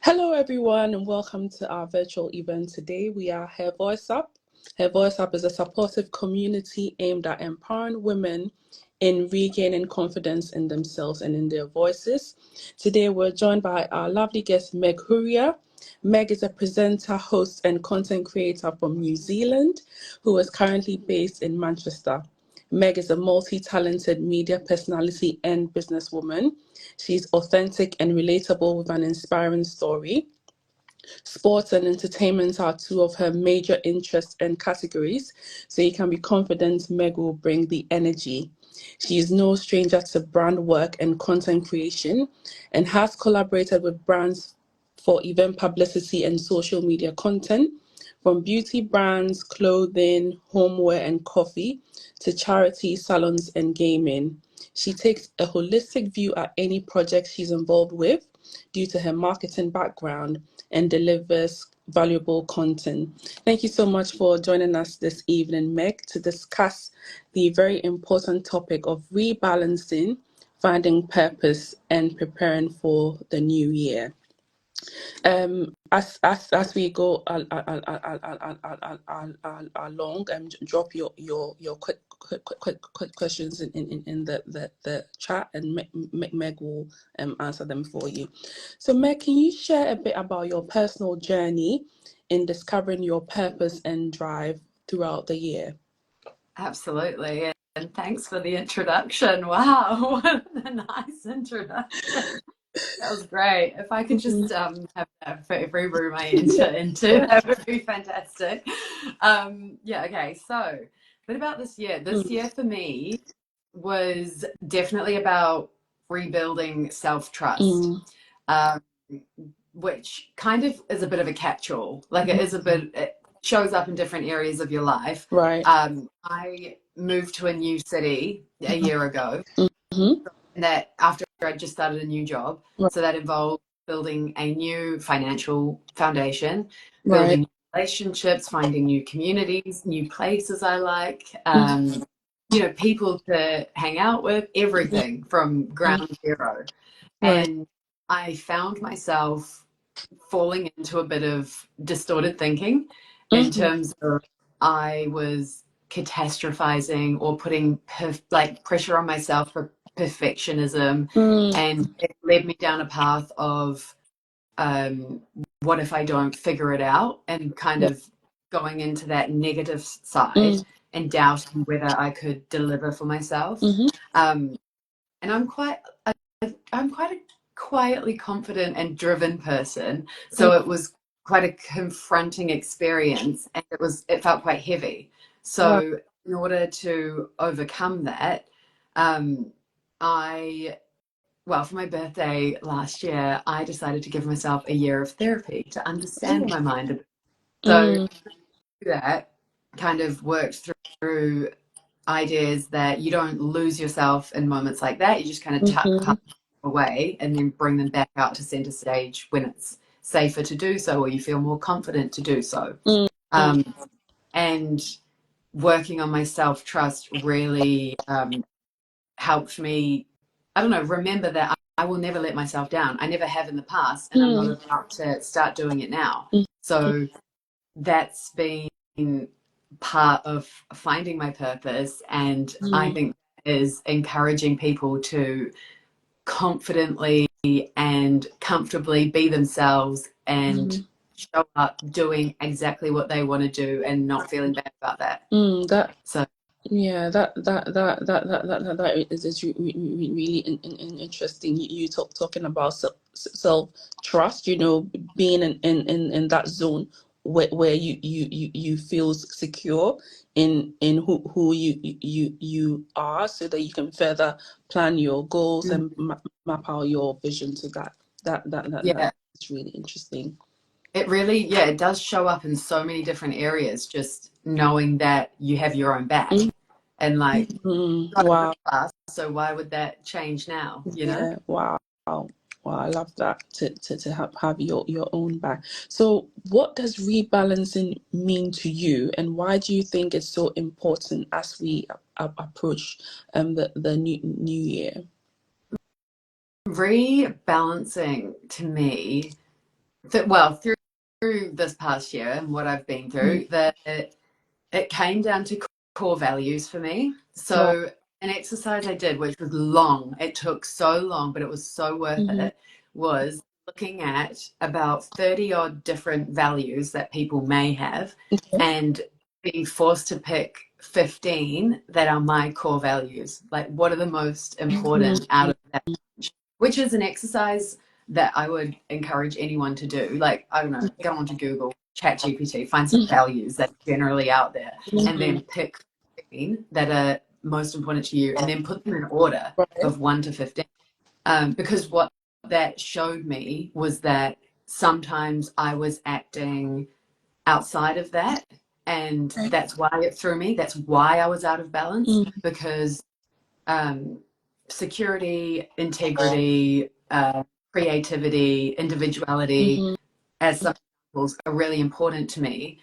Hello, everyone, and welcome to our virtual event today. We are Her Voice Up. Her Voice Up is a supportive community aimed at empowering women in regaining confidence in themselves and in their voices. Today, we're joined by our lovely guest, Meg Huria. Meg is a presenter, host, and content creator from New Zealand who is currently based in Manchester. Meg is a multi-talented media personality and businesswoman. She's authentic and relatable with an inspiring story. Sports and entertainment are two of her major interests and categories, so you can be confident Meg will bring the energy. She is no stranger to brand work and content creation and has collaborated with brands for event publicity and social media content, from beauty brands, clothing, homeware, and coffee to charity, salons, and gaming. She takes a holistic view at any project she's involved with due to her marketing background and delivers valuable content. Thank you so much for joining us this evening, Meg, to discuss the very important topic of rebalancing, finding purpose, and preparing for the new year. As we go along, drop your quick questions in the chat, and Meg will answer them for you. So Meg, can you share a bit about your personal journey in discovering your purpose and drive throughout the year? Absolutely, and thanks for the introduction. Wow, what a nice introduction. That was great. If I could just have that for every room I enter into, that would be fantastic. Okay, so a bit about this year. This year for me was definitely about rebuilding self-trust, which kind of is a bit of a catch-all. Like it shows up in different areas of your life. Right. I moved to a new city a year ago. Mm-hmm. That after I just started a new job, Right. So that involved building a new financial foundation, building new relationships, finding new communities, new places I like, people to hang out with, everything from ground zero. Right. And I found myself falling into a bit of distorted thinking in terms of I was catastrophizing or putting pressure on myself for perfectionism, and it led me down a path of what if I don't figure it out, and kind of going into that negative side and doubting whether I could deliver for myself. And I'm quite a quietly confident and driven person, so it was quite a confronting experience, and it felt quite heavy. So in order to overcome that, for my birthday last year, I decided to give myself a year of therapy to understand my mind a bit. So that kind of worked through ideas that you don't lose yourself in moments like that. You just kind of tuck away and then bring them back out to center stage when it's safer to do so, or you feel more confident to do so. And working on my self-trust really helped me, remember that I will never let myself down. I never have in the past, and I'm not about to start doing it now. So that's been part of finding my purpose, and I think is encouraging people to confidently and comfortably be themselves and show up doing exactly what they want to do and not feeling bad about that. That is really interesting. You talking about self trust. Being in that zone where you feel secure in who you are, so that you can further plan your goals and map out your vision to that. That's really interesting. It really, it does show up in so many different areas, just knowing that you have your own back. And wow. So why would that change now? Yeah, wow. I love that, to have your own back. So what does rebalancing mean to you, and why do you think it's so important as we approach the new year? Rebalancing to me well, through this past year and what I've been through, that it came down to core values for me. Wow. So an exercise I did, which was long, it took so long, but it was so worth it, was looking at about 30 odd different values that people may have and being forced to pick 15 that are my core values. Like, what are the most important out of that? Which is an exercise that I would encourage anyone to do. Like, I don't know, go onto Google, chat GPT, find some values that are generally out there, and then pick 15 that are most important to you, and then put them in order of 1 to 15. Because what that showed me was that sometimes I was acting outside of that, and that's why it threw me. That's why I was out of balance, because security, integrity, creativity, individuality, as some examples, are really important to me.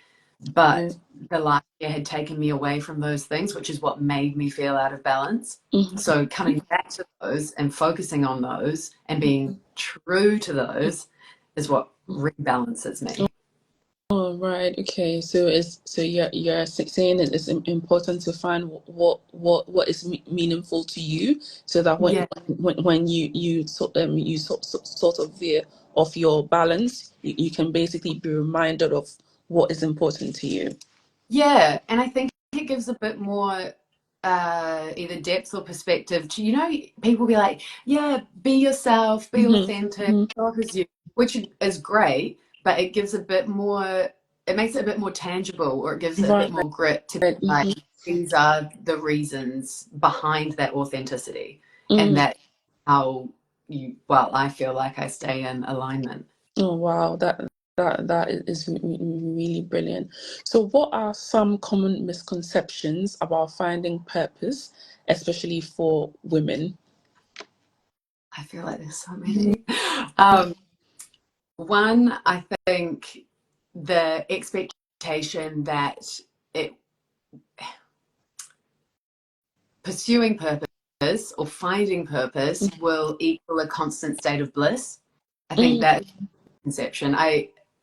But the last year had taken me away from those things, which is what made me feel out of balance. So coming back to those and focusing on those and being true to those is what rebalances me. Oh, right. Okay. So you're saying it's important to find what is meaningful to you, so that Yeah. when sort of veer off your balance, you can basically be reminded of what is important to you. Yeah, and I think it gives a bit more either depth or perspective to, people be like, yeah, be yourself, be authentic, show up as you, which is great, but it gives a bit more, it makes it a bit more tangible, or it gives it a Right. bit more grit to be like, these are the reasons behind that authenticity. And that's how I feel like I stay in alignment. Oh, wow, that is really brilliant. So, what are some common misconceptions about finding purpose, especially for women? I feel like there's so many. One, I think the expectation that it pursuing purpose or finding purpose will equal a constant state of bliss. I think that conception.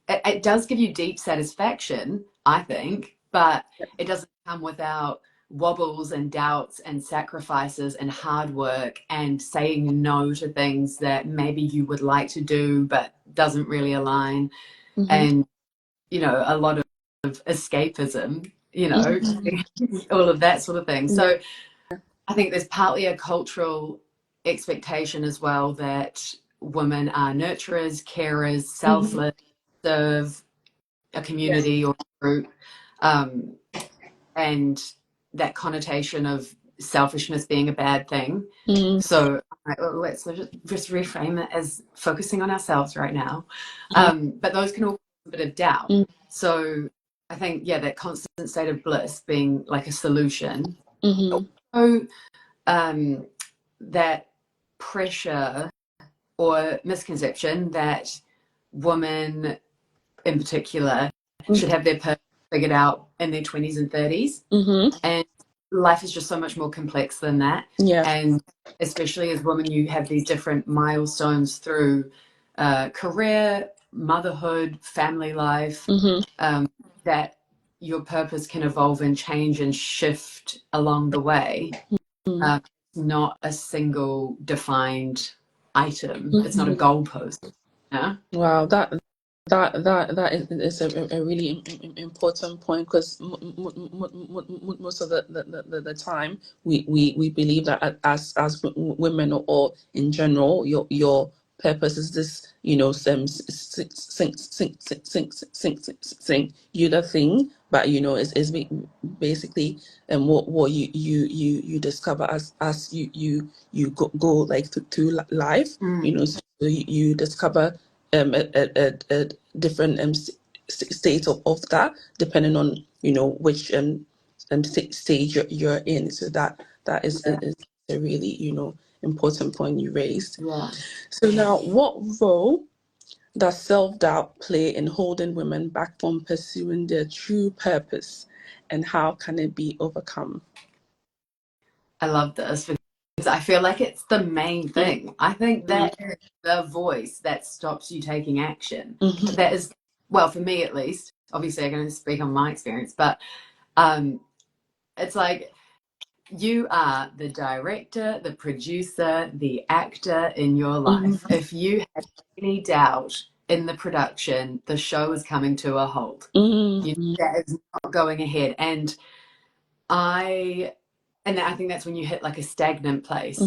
It does give you deep satisfaction, I think, but it doesn't come without wobbles and doubts and sacrifices and hard work and saying no to things that maybe you would like to do but doesn't really align, and a lot of escapism, all of that sort of thing. So I think there's partly a cultural expectation as well that women are nurturers, carers, selfless, serve a community or a group, and that connotation of selfishness being a bad thing. So let's just reframe it as focusing on ourselves right now. But those can all cause a bit of doubt. So I think, that constant state of bliss being like a solution. So that pressure or misconception that women in particular should have their purpose figured out in their 20s and 30s. And life is just so much more complex than that. Yeah. And especially as women, you have these different milestones through career, motherhood, family life, that your purpose can evolve and change and shift along the way. Not a single defined item. It's not a goalpost. Yeah. Wow, that is a really important point, because most of the time we believe that as women, or in general, your purpose is this, singular thing, but is basically what you discover as you go like through life, so you discover a different state of that, depending on which stage you're in. So that is a really important point you raised. Yeah. So now, what role does self-doubt play in holding women back from pursuing their true purpose, and how can it be overcome? I love this I feel like it's the main thing. I think that is the voice that stops you taking action. That is, well, for me at least, obviously I'm going to speak on my experience, but it's like you are the director, the producer, the actor in your life. If you have any doubt in the production, the show is coming to a halt. That is not going ahead. And I think that's when you hit like a stagnant place.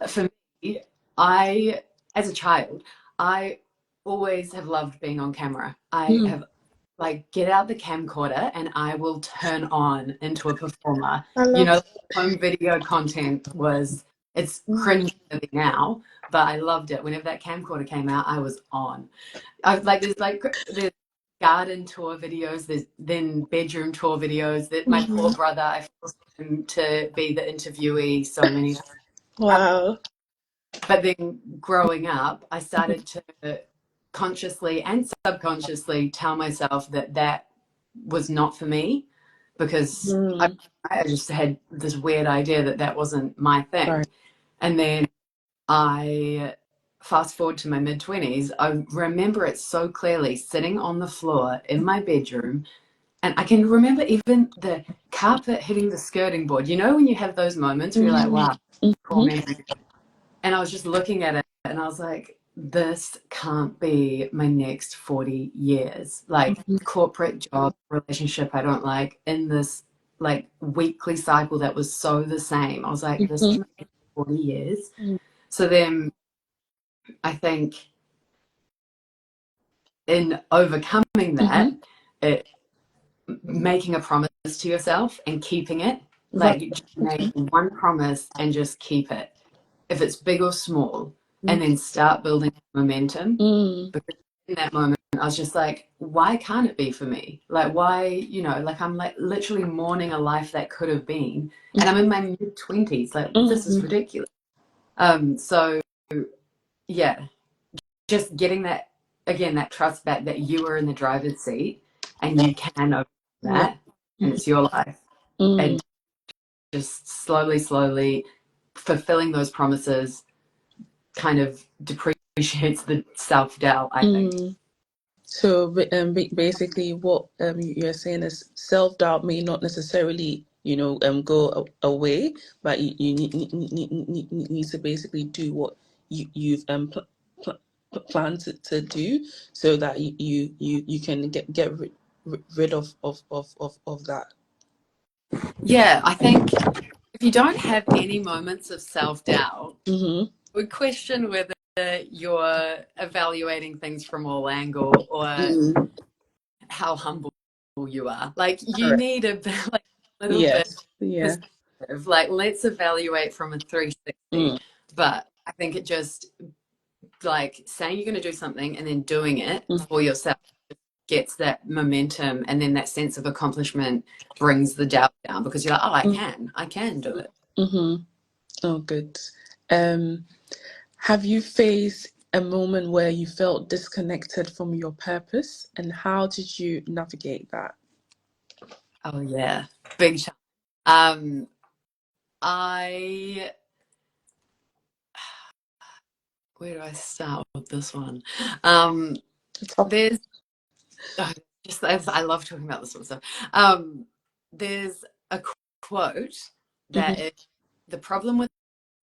For me, as a child, I always have loved being on camera. I have like get out the camcorder and I will turn on into a performer. You know, home video content it's cringe now, but I loved it. Whenever that camcorder came out, I was on. There's garden tour videos, there's then bedroom tour videos. That my poor brother, I forced him to be the interviewee so many times. Wow. But then growing up, I started to consciously and subconsciously tell myself that was not for me, because I just had this weird idea that wasn't my thing. Right. And then I fast forward to my mid-20s, I remember it so clearly, sitting on the floor in my bedroom, and I can remember even the carpet hitting the skirting board. You know when you have those moments where you're like, wow, cool memory. And I was just looking at it and I was like, this can't be my next 40 years. Like corporate job, relationship I don't like, in this like weekly cycle that was so the same. I was like, this is my next 40 years. So then I think in overcoming that, making a promise to yourself and keeping it, like just make one promise and just keep it, if it's big or small, and then start building momentum. Because in that moment, I was just like, why can't it be for me? Like, why, like I'm like literally mourning a life that could have been, and I'm in my mid-20s. Like, this is ridiculous. So yeah, just getting that, again, that trust back that you are in the driver's seat and you can open that, and it's your life. And just slowly fulfilling those promises kind of depreciates the self-doubt, I think. So basically what you're saying is self-doubt may not necessarily go away, but you need to basically do what you've planned to do, so that you can get rid of that. Yeah, I think if you don't have any moments of self-doubt, we question whether you're evaluating things from all angles or how humble you are. Like, you need a little bit perspective. Like, let's evaluate from a 360. But I think it just, like, saying you're going to do something and then doing it for yourself gets that momentum, and then that sense of accomplishment brings the doubt down, because you're like, oh, I can do it. Oh, good. Have you faced a moment where you felt disconnected from your purpose, and how did you navigate that? Oh yeah, big time. Where do I start with this one? There's I love talking about this sort of stuff. There's a quote that is, the problem with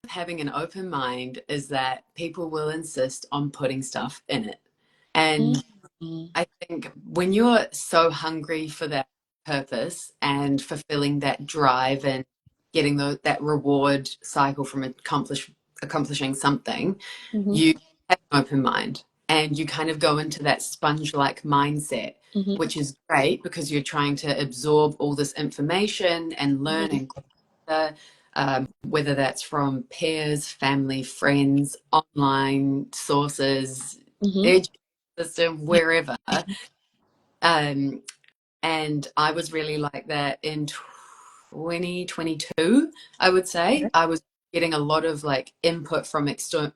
having an open mind is that people will insist on putting stuff in it. And I think when you're so hungry for that purpose and fulfilling that drive and getting that reward cycle from accomplishing something, you have an open mind and you kind of go into that sponge-like mindset, which is great because you're trying to absorb all this information and learn and grow, whether that's from peers, family, friends, online sources, education system, wherever. And I was really like that in 2022, I would say. I was getting a lot of like input from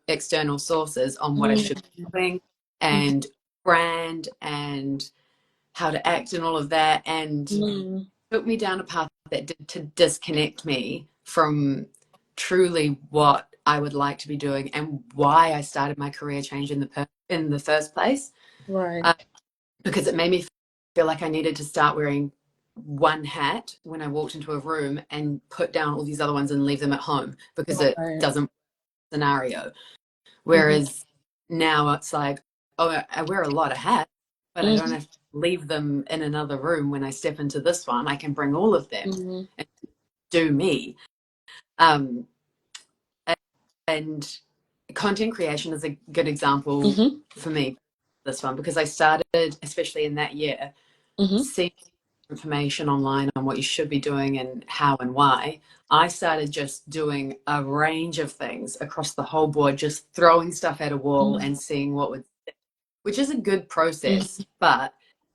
external sources on what I should be doing and brand and how to act and all of that, and took me down a path that did to disconnect me from truly what I would like to be doing and why I started my career change in the first place. Right. Because it made me feel like I needed to start wearing one hat when I walked into a room and put down all these other ones and leave them at home, because it Right. doesn't scenario. Whereas now it's like, oh, I wear a lot of hats, but I don't have to leave them in another room when I step into this one. I can bring all of them and do me. And content creation is a good example for me, this one, because I started, especially in that year, seeing information online on what you should be doing and how and why. I started just doing a range of things across the whole board, just throwing stuff at a wall and seeing what would, which is a good process, but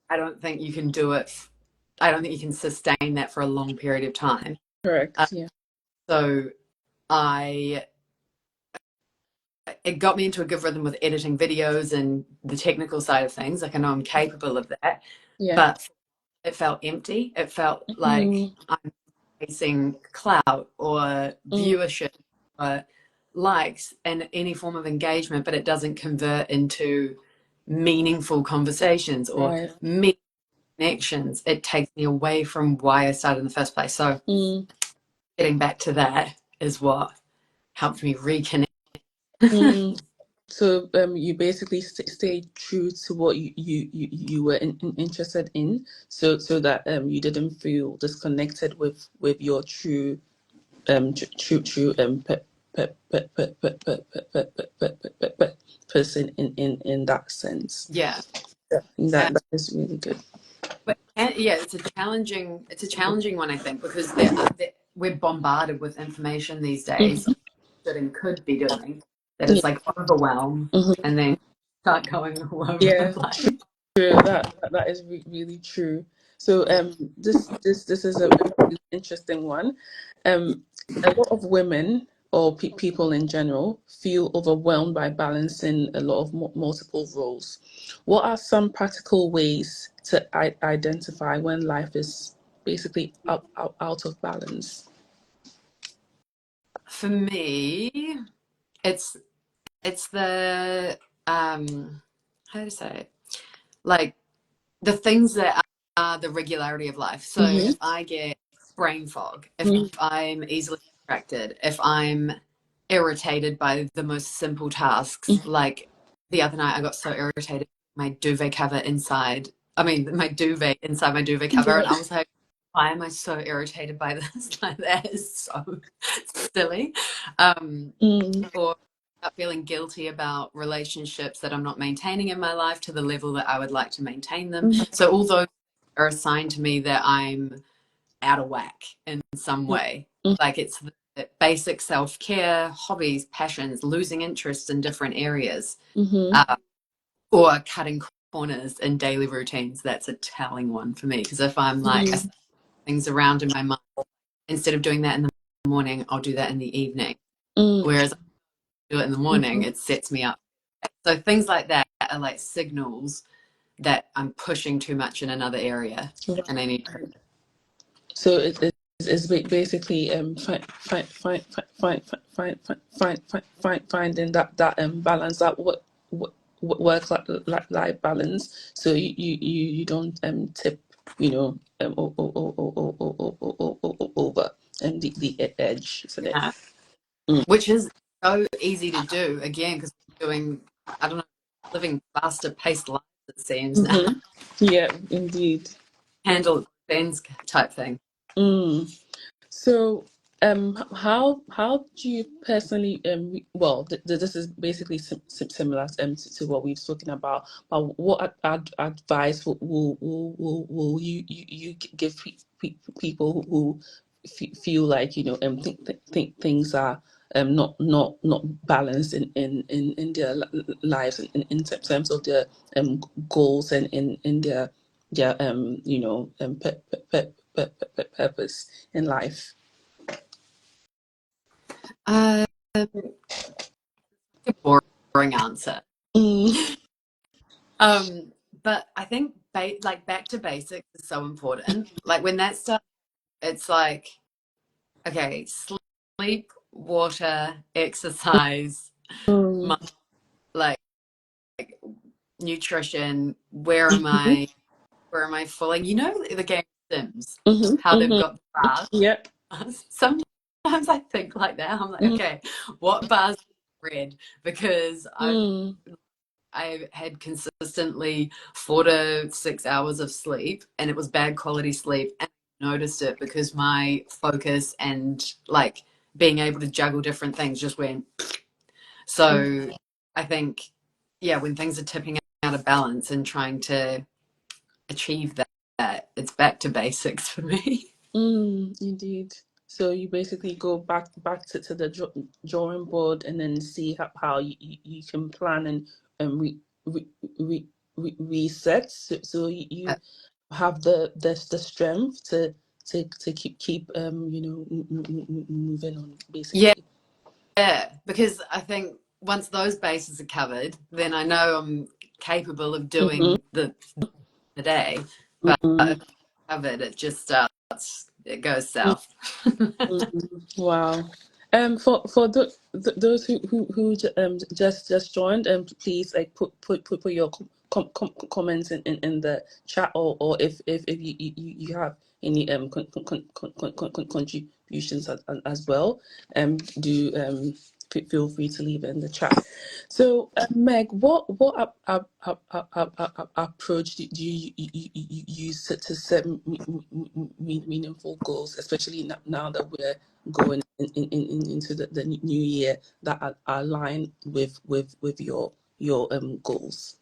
I don't think you can do it. I don't think you can sustain that for a long period of time. Correct. Yeah. So it got me into a good rhythm with editing videos and the technical side of things. Like, I know I'm capable of that, but it felt empty. It felt like I'm chasing clout or viewership or likes and any form of engagement, but it doesn't convert into meaningful conversations or meaningful connections. It takes me away from why I started in the first place. So getting back to that is what helped me reconnect. So you basically stay true to what you were interested in, so that you didn't feel disconnected with your true person in that sense. Yeah. That is really good. But yeah, it's a challenging one, I think, because we're bombarded with information these days that and could be doing that Yeah. is like overwhelm and then start going all over the Yeah. place. True. That is really true. So this is a really interesting one. A lot of women or people in general feel overwhelmed by balancing a lot of multiple roles. What are some practical ways to identify when life is basically out of balance? For me, it's the how to say it? Like the things that are the regularity of life. So if I get brain fog, if I'm easily distracted, if I'm irritated by the most simple tasks, like the other night I got so irritated my duvet cover inside. I mean, my duvet inside my duvet cover, and I was like, why am I so irritated by this? Like, that is so silly. Or feeling guilty about relationships that I'm not maintaining in my life to the level that I would like to maintain them. So all those are a sign to me that I'm out of whack in some way. Like, it's the basic self-care, hobbies, passions, losing interest in different areas, or cutting corners in daily routines. That's a telling one for me, because if I'm like things around in my mind, instead of doing that in the morning, I'll do that in the evening. Whereas I do it in the morning, it sets me up. So things like that are like signals that I'm pushing too much in another area, and I need to. So it's basically finding that balance, that work life balance. So you don't tip, over the edge, isn't it? Yeah. Which is so easy to do, again, because we're doing, I don't know, living faster paced lives, it seems now. Yeah, indeed. Handle Ben's type thing. So, how do you personally well, this is basically similar to what we've spoken about. But what advice will you give people who feel like think things are not balanced in their lives, in terms of their goals, and in their purpose in life? A boring answer. But I think like back to basics is so important. Like when that stuff, it's like, okay, sleep water, exercise, my, like nutrition, where am I falling? You know the game Sims, how they've got the bars. Yep. Sometimes I think like that. I'm like, okay, what bars red? Because I had consistently 4 to 6 hours of sleep, and it was bad quality sleep, and I noticed it because my focus and like being able to juggle different things just went. So I think, yeah, when things are tipping out of balance and trying to achieve that, it's back to basics for me. Indeed. So you basically go back to the drawing board and then see how you can plan and re, re, reset. So you have the strength to keep moving on, basically. Yeah, because I think once those bases are covered, then I know I'm capable of doing the day. But if it's covered, it just starts, it goes south. Wow. For those who just joined, please like put your comments in the chat, or if you have any contributions as well, do feel free to leave it in the chat. So, Meg, what approach do you use to set meaningful goals, especially now that we're going into the new year, that are aligned with your goals?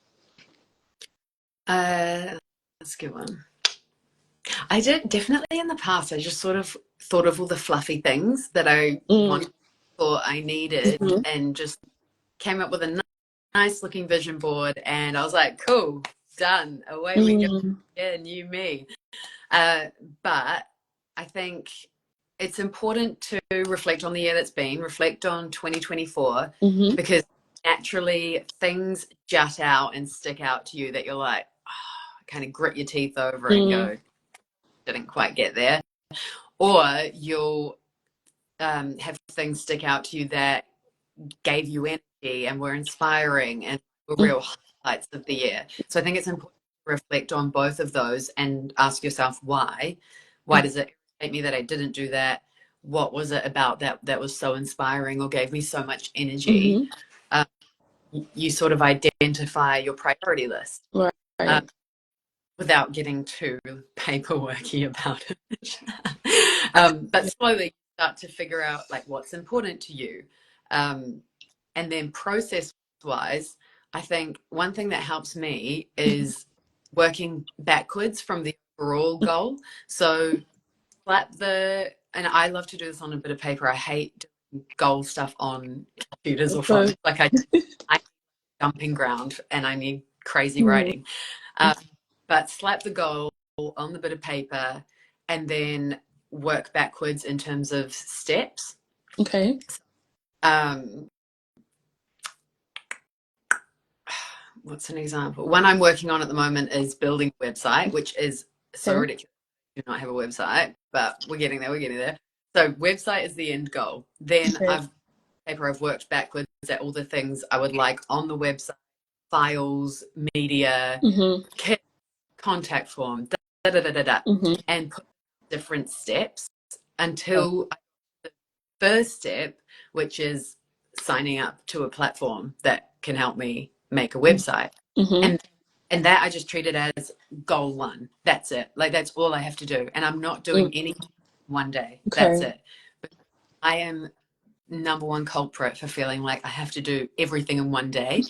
That's a good one. I did definitely in the past. I just sort of thought of all the fluffy things that I wanted, thought I needed, and just came up with a nice looking vision board. And I was like, cool, done, away we go. Yeah, new me. But I think it's important to reflect on the year that's been, reflect on 2024, because naturally things jut out and stick out to you that you're like, oh, kind of grit your teeth over and go, didn't quite get there. Or you'll have things stick out to you that gave you energy and were inspiring and were real highlights of the year. So I think it's important to reflect on both of those and ask yourself why. Why does it irritate me that I didn't do that? What was it about that was so inspiring or gave me so much energy? You sort of identify your priority list. Right. Without getting too paperworky about it. But slowly you start to figure out like what's important to you. And then process wise, I think one thing that helps me is working backwards from the overall goal. So and I love to do this on a bit of paper. I hate doing goal stuff on computers or phones. Like I need dumping ground and I need crazy writing. But slap the goal on the bit of paper and then work backwards in terms of steps. Okay. What's an example? One I'm working on at the moment is building a website, which is so ridiculous. I do not have a website, but we're getting there. So website is the end goal. Then I've worked backwards at all the things I would like on the website, files, media, contact form, and put different steps until the first step, which is signing up to a platform that can help me make a website. And that I just treat it as goal one. That's it. Like that's all I have to do. And I'm not doing anything one day. That's it. But I am number one culprit for feeling like I have to do everything in one day.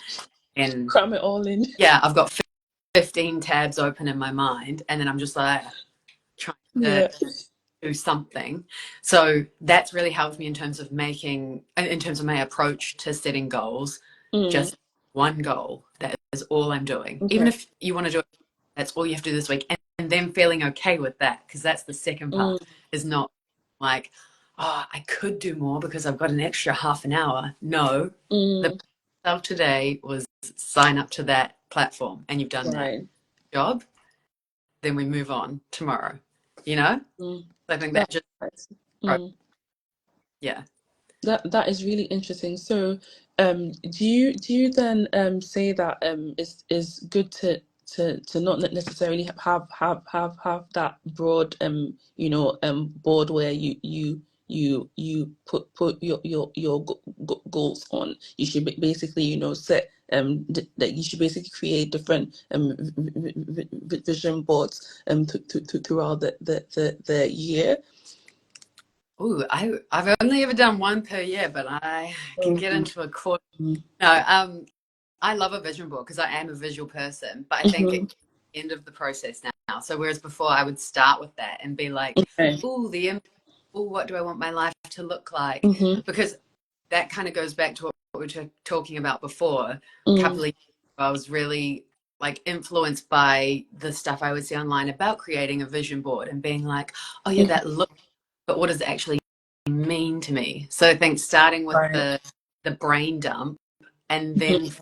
And cram it all in. Yeah, I've got 15 tabs open in my mind, and then I'm just like trying to do something. So that's really helped me in terms of my approach to setting goals. Just one goal. That is all I'm doing. Even if you want to do it, that's all you have to do this week. And then feeling okay with that, because that's the second part, is not like, oh, I could do more because I've got an extra half an hour. No, the stuff today was sign up to that platform and you've done that job. Then we move on tomorrow, you know? I think that just, yeah. That is really interesting. So, do you then say that is good to not necessarily have that broad board where you put your goals on. You should basically set that you should basically create different vision boards throughout the year. Oh, I've only ever done one per year, but I can get Mhm. into a quarter. No, I love a vision board because I am a visual person, but I think Mhm. it's the end of the process now. So whereas before I would start with that and be like, Okay. oh, what do I want my life to look like? Mhm. Because that kind of goes back to what we were talking about before. A couple Mm. of years ago, I was really like influenced by the stuff I would see online about creating a vision board and being like, oh yeah, that looks, but what does it actually mean to me? So I think starting with Right. the brain dump and then Mhm.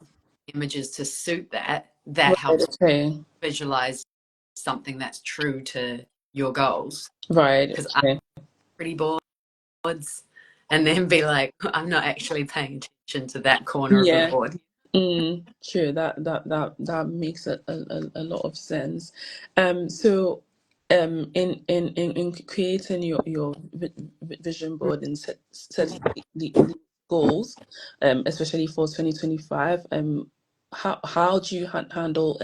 images to suit that Right. helps Okay. visualize something that's true to your goals. Right. Because I'm Okay. pretty boards and then be like, I'm not actually paying attention to that corner of the Yeah. board. True. That makes a lot of sense. So, in creating your vision board and setting the goals, especially for 2025, how do you handle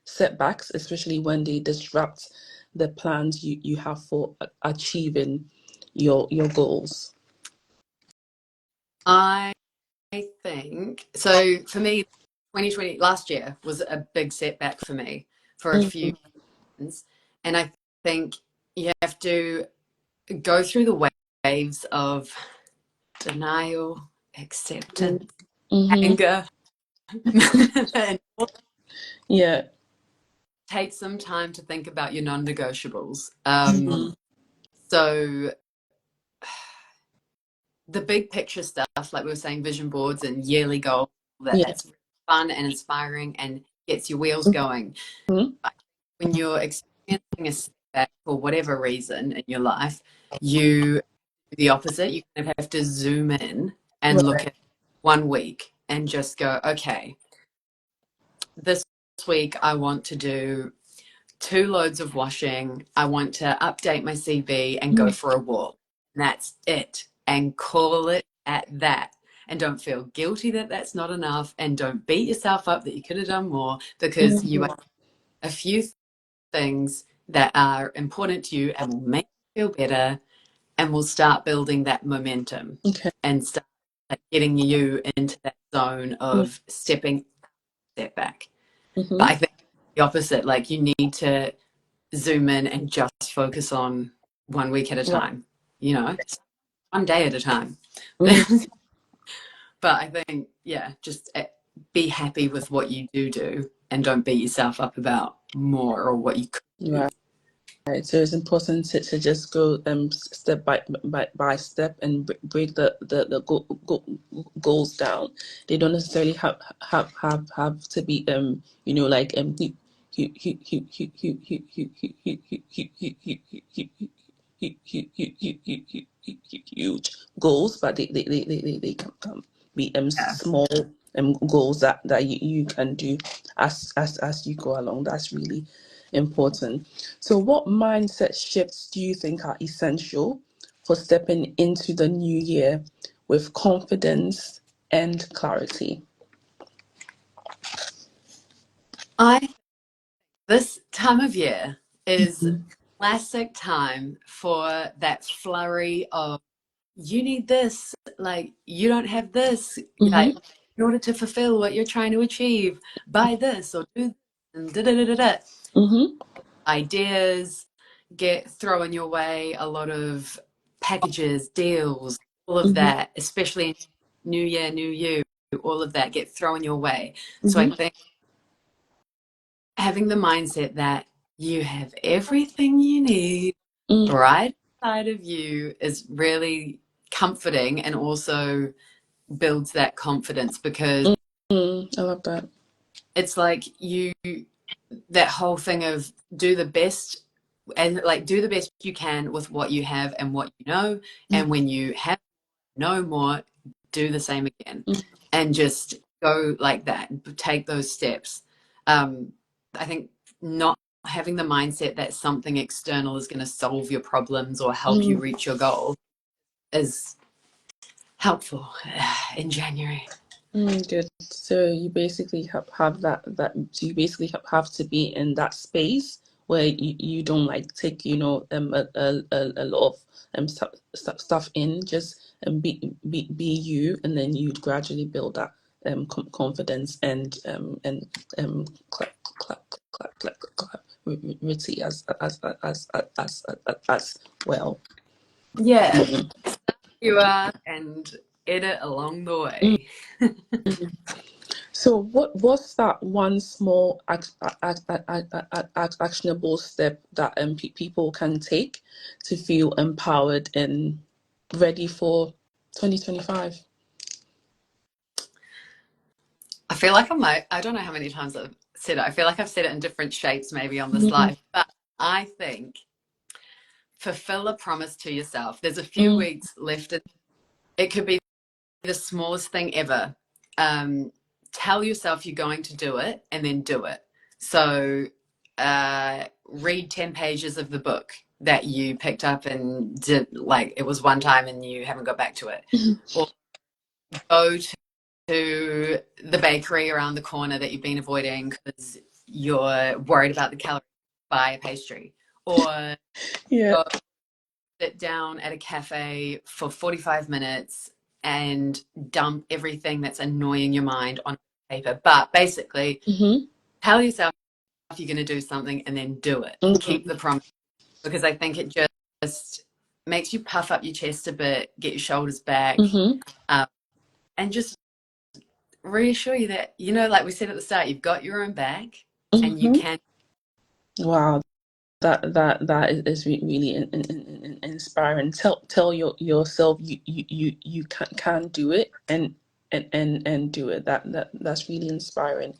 setbacks, especially when they disrupt the plans you have for achieving your goals? I think so. For me, 2020 last year was a big setback for me for a few Mm-hmm. reasons, and I think you have to go through the waves of denial, acceptance, Mm-hmm. anger, and Yeah. take some time to think about your non-negotiables. Mm-hmm. So the big picture stuff, like we were saying, vision boards and yearly goals, Yeah. that's fun and inspiring and gets your wheels going. Mm-hmm. But when you're experiencing a setback for whatever reason in your life, you do the opposite. You kind of have to zoom in and look Right. at 1 week and just go, okay, this week I want to do 2 loads of washing. I want to update my CV and go for a walk. And that's it. And call it at that. And don't feel guilty that that's not enough. And don't beat yourself up that you could have done more because you have Mm-hmm. a few things that are important to you and will make you feel better and will start building that momentum Okay. and start like, getting you into that zone of stepping step back. But Mm-hmm. I think the opposite, like you need to zoom in and just focus on 1 week at a Right. time, one day at a time. Mm-hmm. But I think, yeah, just be happy with what you do and don't beat yourself up about more or what you could do. Right. Right. So it's important to just go step by step and break the goals down. They don't necessarily have to be like huge goals, but they can be Yeah. small goals that you can do as you go along. That's really important. So, what mindset shifts do you think are essential for stepping into the new year with confidence and clarity? I This time of year is classic time for that flurry of you need this, like you don't have this, like Mm-hmm. in order to fulfill what you're trying to achieve, buy this or do this and da da da da da. Mm-hmm. Ideas get thrown your way, a lot of packages, deals, all of Mm-hmm. that, especially New Year, New You, all of that get thrown your way. So I Mm-hmm. think having the mindset that you have everything you need right inside of you is really comforting and also builds that confidence because Mm-hmm. I love that. it's like that whole thing of do the best and like do the best you can with what you have and what you know, and when you have no more, do the same again, Mm. and just go like that, take those steps. I think not having the mindset that something external is going to solve your problems or help you reach your goal is helpful in January. Good. So you basically have that so you basically have to be in that space where you don't like take a lot of stuff in, just be you, and then you gradually build that confidence and clap Ritty as well. Yeah, you are, and edit along the way. So what's that one small actionable step that people can take to feel empowered and ready for 2025? I feel like I don't know how many times I've said it. I feel like I've said it in different shapes maybe on this live, but I think fulfill a promise to yourself. There's a few weeks left. It could be the smallest thing ever. Tell yourself you're going to do it and then do it. So read 10 pages of the book that you picked up and did, like it was one time and you haven't got back to it. Or go to the bakery around the corner that you've been avoiding because you're worried about the calories, buy a pastry. Or Yeah. go sit down at a cafe for 45 minutes and dump everything that's annoying your mind on paper. But basically, tell yourself you're going to do something and then do it. Keep the promise, because I think it just makes you puff up your chest a bit, get your shoulders back, and just reassure you that, like we said at the start, you've got your own back and you can. Wow. That is really inspiring. Tell yourself you can do it, and do it. That's really inspiring.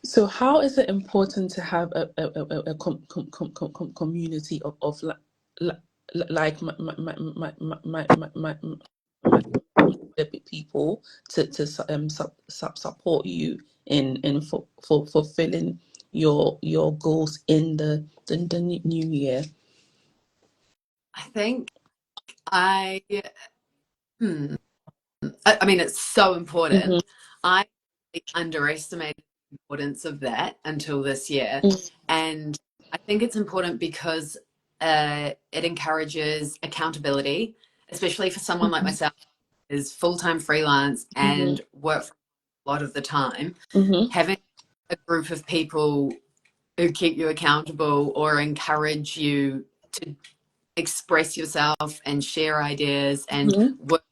So how is it important to have a community of like people to support you in for fulfilling your goals in the new year? I think I mean, it's so important. I underestimated the importance of that until this year. And I think it's important because it encourages accountability, especially for someone like myself who is full-time freelance and work a lot of the time. Having a group of people who keep you accountable or encourage you to express yourself and share ideas and work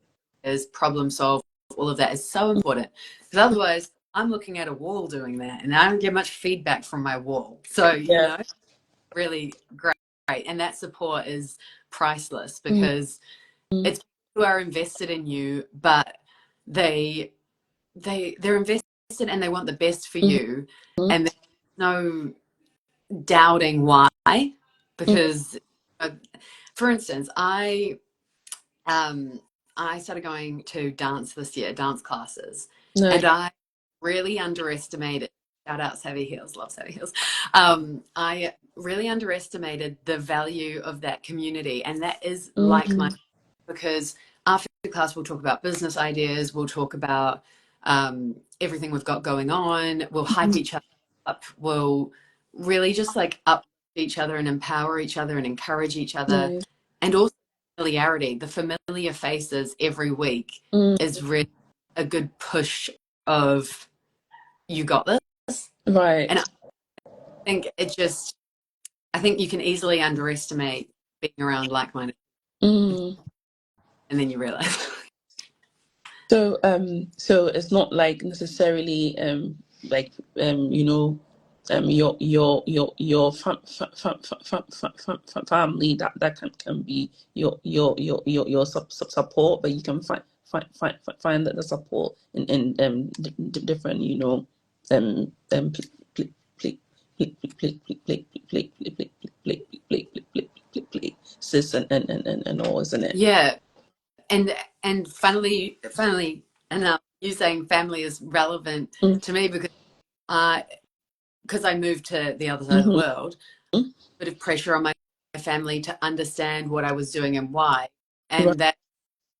as problem solve, all of that is so important, because otherwise I'm looking at a wall doing that and I don't get much feedback from my wall. So really great, and that support is priceless, because it's people who are invested in you, but they're invested and they want the best for you, and there's no doubting why. Because for instance, I started going to dance this year, dance classes, and I really underestimated. Shout out Savvy Heels, love Savvy Heels. I really underestimated the value of that community, and that is like my, because after the class we'll talk about business ideas, we'll talk about everything we've got going on, we'll hype each other up, we'll really just like up each other and empower each other and encourage each other, and also familiarity. The familiar faces every week is really a good push of you got this. Right. And I think you can easily underestimate being around like-minded, and then you realize. So it's not like necessarily like your family that can be your support, but you can find that the support in different places and all, isn't it? Yeah, and funnily enough, you saying family is relevant to me because I moved to the other side of the world, a bit of pressure on my family to understand what I was doing and why, and Right. that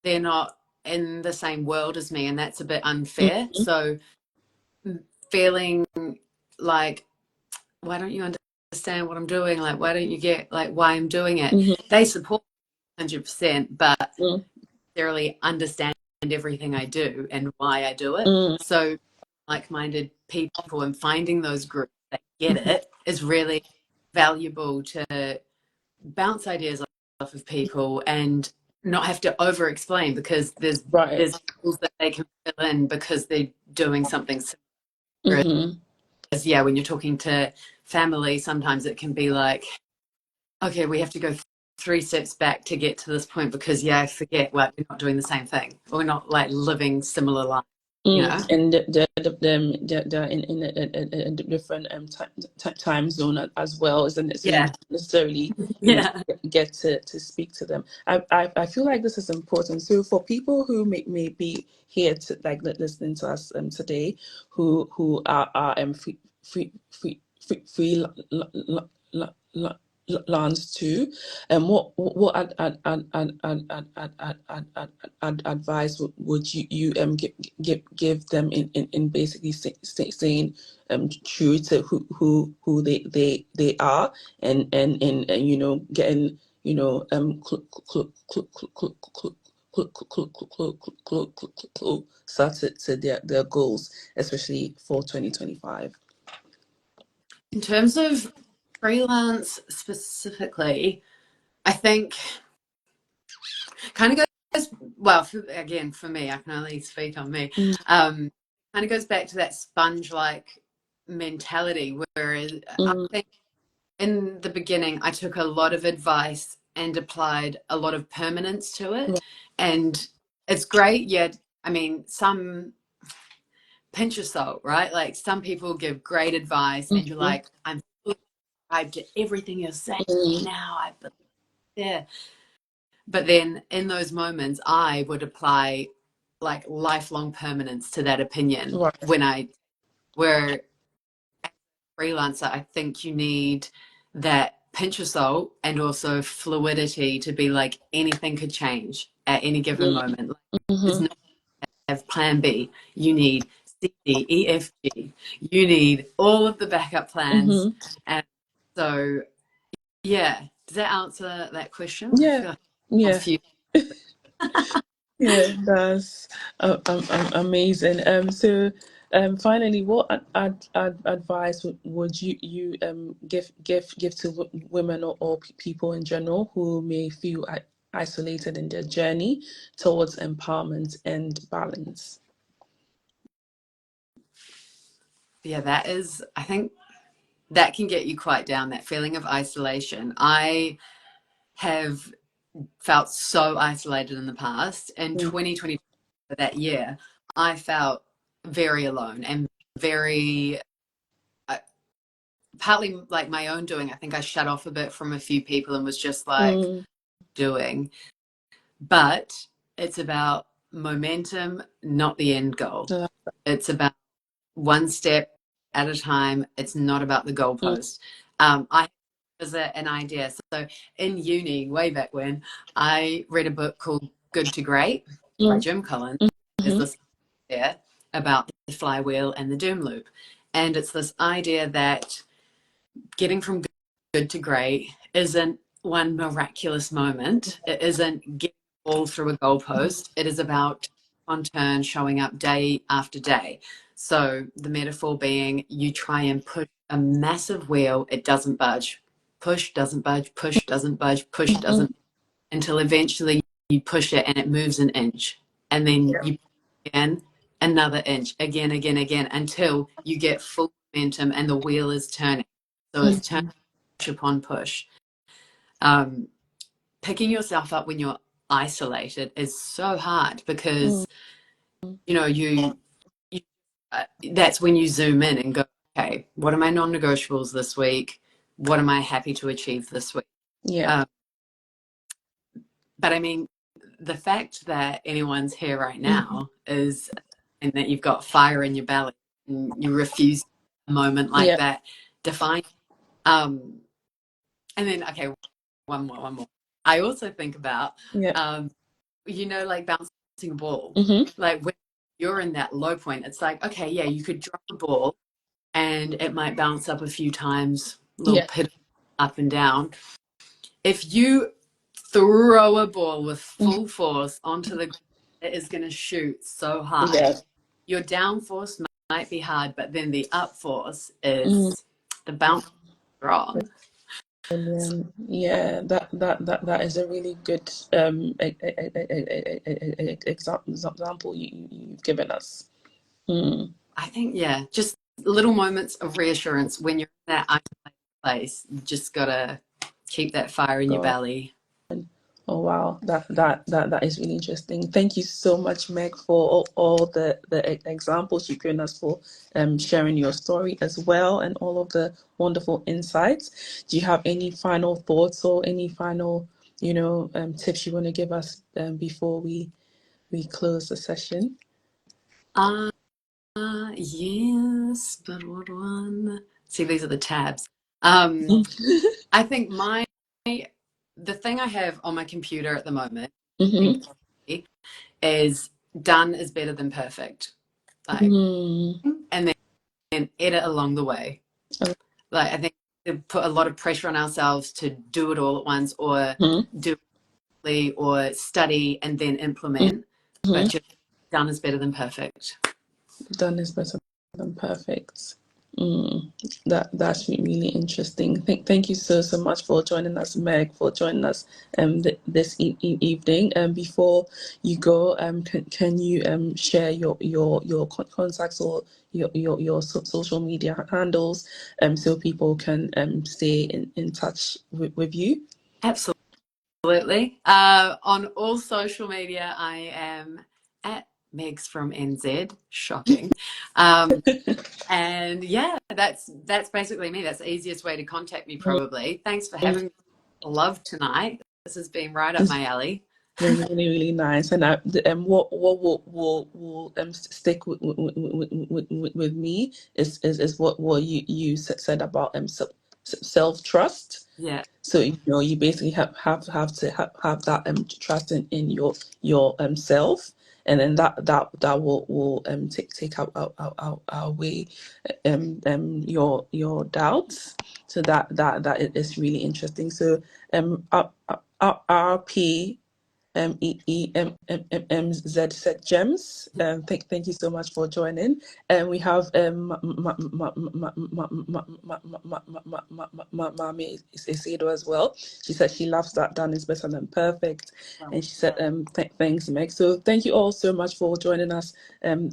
they're not in the same world as me, and that's a bit unfair. So feeling like, why don't you understand what I'm doing? Like, why don't you get like why I'm doing it? They support 100%, but necessarily understand everything I do and why I do it. So like-minded people and finding those groups that get it is really valuable to bounce ideas off of people and not have to over explain, because there's tools that they can fill in because they're doing something similar. Yeah, when you're talking to family, sometimes it can be like, okay, we have to go 3 steps back to get to this point because I forget, like, we're not doing the same thing. We're not like living similar lives, you know? And they're in a different time zone as well, isn't it? So you Yeah. don't necessarily Yeah. get to speak to them. I feel like this is important. So for people who may be here to like listening to us today, who are freelance too, and what advice would you give them in basically saying true to who they are, and you know, getting, you know, closer to their goals, especially for 2025. In terms of freelance specifically, I think kind of goes, well, again, for me, I can only speak on me, kind of goes back to that sponge-like mentality, whereas I think in the beginning, I took a lot of advice and applied a lot of permanence to it. And it's great, yet, I mean, some pinch of salt, right? Like some people give great advice and you're like, I'm subscribed to everything you're saying now. I believe there. But then in those moments, I would apply like lifelong permanence to that opinion where freelancer, I think you need that pinch of salt and also fluidity to be like anything could change at any given moment. Like, there's no have plan B. You need C, D, E, F, G. You need all of the backup plans. And so, yeah, does that answer that question? I Yeah, feel like I'm yeah. confused. Yeah, that's amazing. So, finally, what advice would you give to women or people in general who may feel isolated in their journey towards empowerment and balance? Yeah, that is, I think that can get you quite down, that feeling of isolation. I have felt so isolated in the past. In 2020, that year, I felt very alone and very, partly like my own doing. I think I shut off a bit from a few people and was just like doing. But it's about momentum, not the end goal. It's about one step at a time. It's not about the goalpost. I was an idea. So in uni, way back when, I read a book called Good to Great by Jim Collins. There's this idea about the flywheel and the doom loop. And it's this idea that getting from good to great isn't one miraculous moment. It isn't getting all through a goalpost. It is about on turn showing up day after day. So the metaphor being you try and push a massive wheel, it doesn't budge. Push doesn't budge, push doesn't budge, push doesn't, until eventually you push it and it moves an inch. And then you push again, another inch, again, until you get full momentum and the wheel is turning. So it's turning push upon push. Picking yourself up when you're isolated is so hard because, you know, that's when you zoom in and go, okay, what are my non-negotiables this week? What am I happy to achieve this week? Yeah. But I mean, the fact that anyone's here right now is, and that you've got fire in your belly and you refuse a moment like that define. And then, okay, one more. I also think about, you know, like bouncing a ball. Like when you're in that low point, it's like, okay, yeah, you could drop a ball and it might bounce up a few times, little pit up and down. If you throw a ball with full force onto the ground, it is going to shoot so high. Your down force might be hard, but then the up force is the bounce wrong. Yeah, that is a really good example you've given us. I think, yeah, just little moments of reassurance when you're in that isolated place. You just gotta keep that fire in your belly. Oh wow, that is really interesting. Thank you so much, Meg, for all the examples you've given us, for sharing your story as well, and all of the wonderful insights. Do you have any final thoughts or any final, tips you want to give us before we close the session? Yes, but what one? See, these are the tabs. I think the thing I have on my computer at the moment is done is better than perfect. Like, and then edit along the way. Like, I think we put a lot of pressure on ourselves to do it all at once, or do it, or study and then implement. But just done is better than perfect. Done is better than perfect. That's really interesting. Thank you so much for joining us, Meg, for joining us this evening. Before you go, can you share your contacts or your social media handles so people can stay in touch with you? Absolutely. On all social media, I am at Megs from NZ. Shocking. And yeah, that's basically me. That's the easiest way to contact me, probably. Thanks for having me. Love tonight. This has been right up my alley. Really, really nice. And what will stick with me is what you said about self trust. Yeah. So you basically have to have that trust in your self, and then that will take our way your doubts. So that is really interesting. So RP EEMZ said gems. Thank you so much for joining. And we have Mami Isidro as well. She said she loves that done is better than perfect, and she said thanks, Meg. So thank you all so much for joining us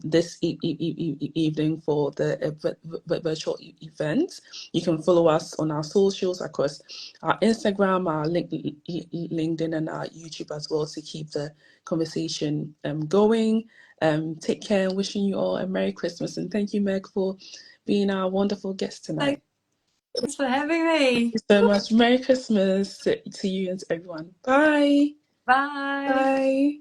this evening for the virtual event. You can follow us on our socials across our Instagram, our LinkedIn, and our YouTube as well, to keep the conversation going. Take care, and wishing you all a Merry Christmas. And thank you, Meg, for being our wonderful guest tonight. Thanks for having me. Thank you so much. Merry Christmas to you and to everyone. Bye. Bye. Bye.